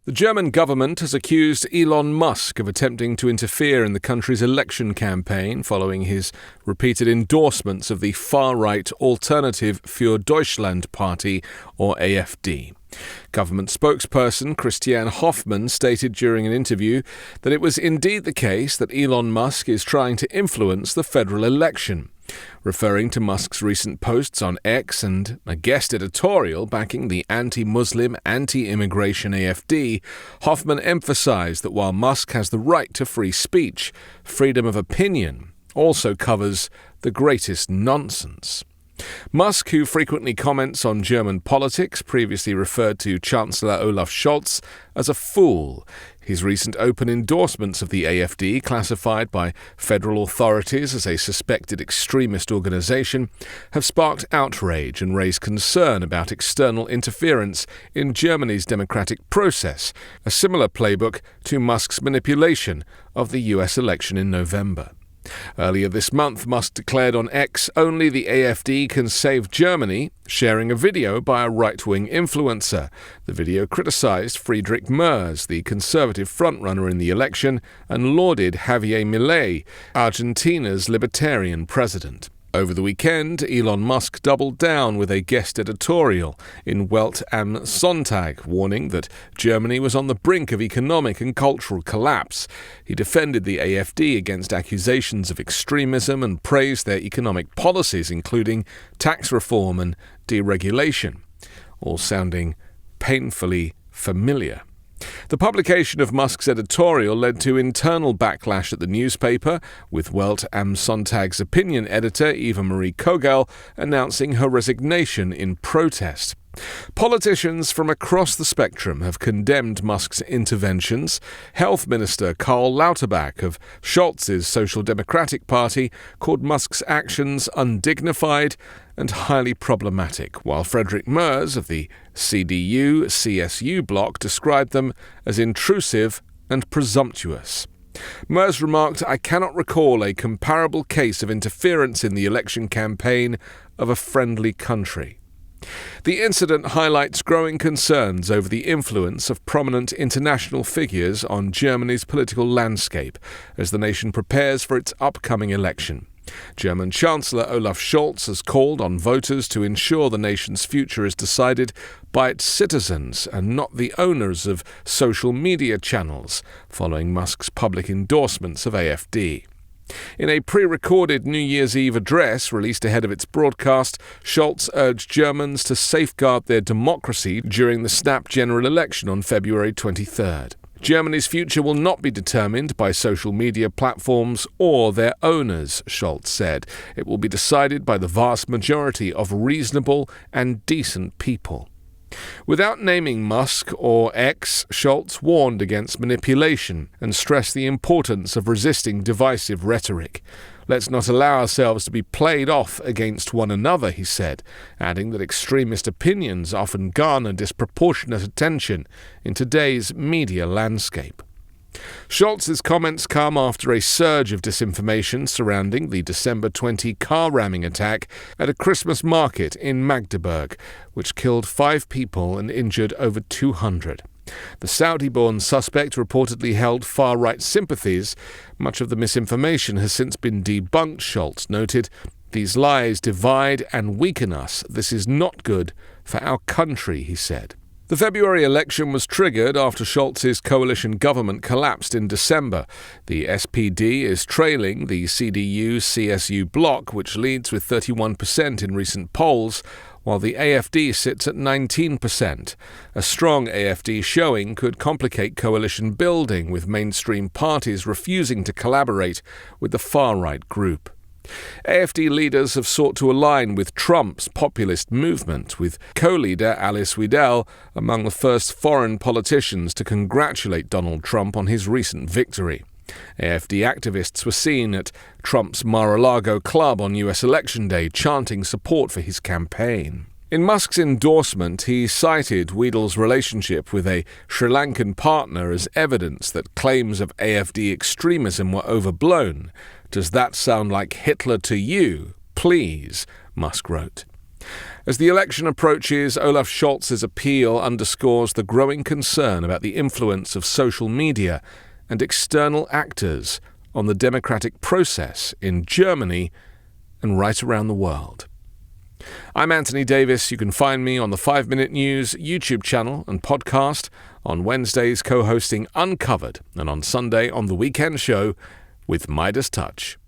The German government has accused Elon Musk of attempting to interfere in the country's election campaign following his repeated endorsements of the far-right Alternative für Deutschland Party, or AfD. Government spokesperson Christiane Hoffmann stated during an interview that it was indeed the case that Elon Musk is trying to influence the federal election. Referring to Musk's recent posts on X and a guest editorial backing the anti-Muslim, anti-immigration AfD, Hoffmann emphasized that while Musk has the right to free speech, freedom of opinion also covers the greatest nonsense. Musk, who frequently comments on German politics, previously referred to Chancellor Olaf Scholz as a fool. His recent open endorsements of the AfD, classified by federal authorities as a suspected extremist organization, have sparked outrage and raised concern about external interference in Germany's democratic process, a similar playbook to Musk's manipulation of the US election in November. Earlier this month, Musk declared on X only the AfD can save Germany, sharing a video by a right-wing influencer. The video criticized Friedrich Merz, the conservative frontrunner in the election, and lauded Javier Milei, Argentina's libertarian president. Over the weekend, Elon Musk doubled down with a guest editorial in Welt am Sonntag, warning that Germany was on the brink of economic and cultural collapse. He defended the AfD against accusations of extremism and praised their economic policies, including tax reform and deregulation, all sounding painfully familiar. The publication of Musk's editorial led to internal backlash at the newspaper, with Welt am Sonntag's opinion editor Eva Marie Kogel announcing her resignation in protest. Politicians from across the spectrum have condemned Musk's interventions. Health Minister Karl Lauterbach of Scholz's Social Democratic Party called Musk's actions undignified and highly problematic, while Friedrich Merz of the CDU-CSU bloc described them as intrusive and presumptuous. Merz remarked, "I cannot recall a comparable case of interference in the election campaign of a friendly country." The incident highlights growing concerns over the influence of prominent international figures on Germany's political landscape as the nation prepares for its upcoming election. German Chancellor Olaf Scholz has called on voters to ensure the nation's future is decided by its citizens and not the owners of social media channels, following Musk's public endorsements of AfD. In a pre-recorded New Year's Eve address released ahead of its broadcast, Scholz urged Germans to safeguard their democracy during the snap general election on February 23rd. Germany's future will not be determined by social media platforms or their owners, Scholz said. It will be decided by the vast majority of reasonable and decent people. Without naming Musk or X, Scholz warned against manipulation and stressed the importance of resisting divisive rhetoric. "Let's not allow ourselves to be played off against one another," he said, adding that extremist opinions often garner disproportionate attention in today's media landscape. Scholz's comments come after a surge of disinformation surrounding the December 20 car ramming attack at a Christmas market in Magdeburg, which killed 5 people and injured over 200. The Saudi-born suspect reportedly held far-right sympathies. Much of the misinformation has since been debunked, Scholz noted. "These lies divide and weaken us. This is not good for our country," he said. The February election was triggered after Scholz's coalition government collapsed in December. The SPD is trailing the CDU-CSU bloc, which leads with 31% in recent polls, while the AfD sits at 19%. A strong AfD showing could complicate coalition building, with mainstream parties refusing to collaborate with the far-right group. AfD leaders have sought to align with Trump's populist movement, with co-leader Alice Weidel among the first foreign politicians to congratulate Donald Trump on his recent victory. AfD activists were seen at Trump's Mar-a-Lago club on US Election Day, chanting support for his campaign. In Musk's endorsement, he cited Weidel's relationship with a Sri Lankan partner as evidence that claims of AfD extremism were overblown. "Does that sound like Hitler to you? Please," Musk wrote. As the election approaches, Olaf Scholz's appeal underscores the growing concern about the influence of social media and external actors on the democratic process in Germany and right around the world. I'm Anthony Davis. You can find me on the 5 Minute News YouTube channel and podcast, on Wednesdays co-hosting Uncovered, and on Sunday on The Weekend Show with Midas Touch.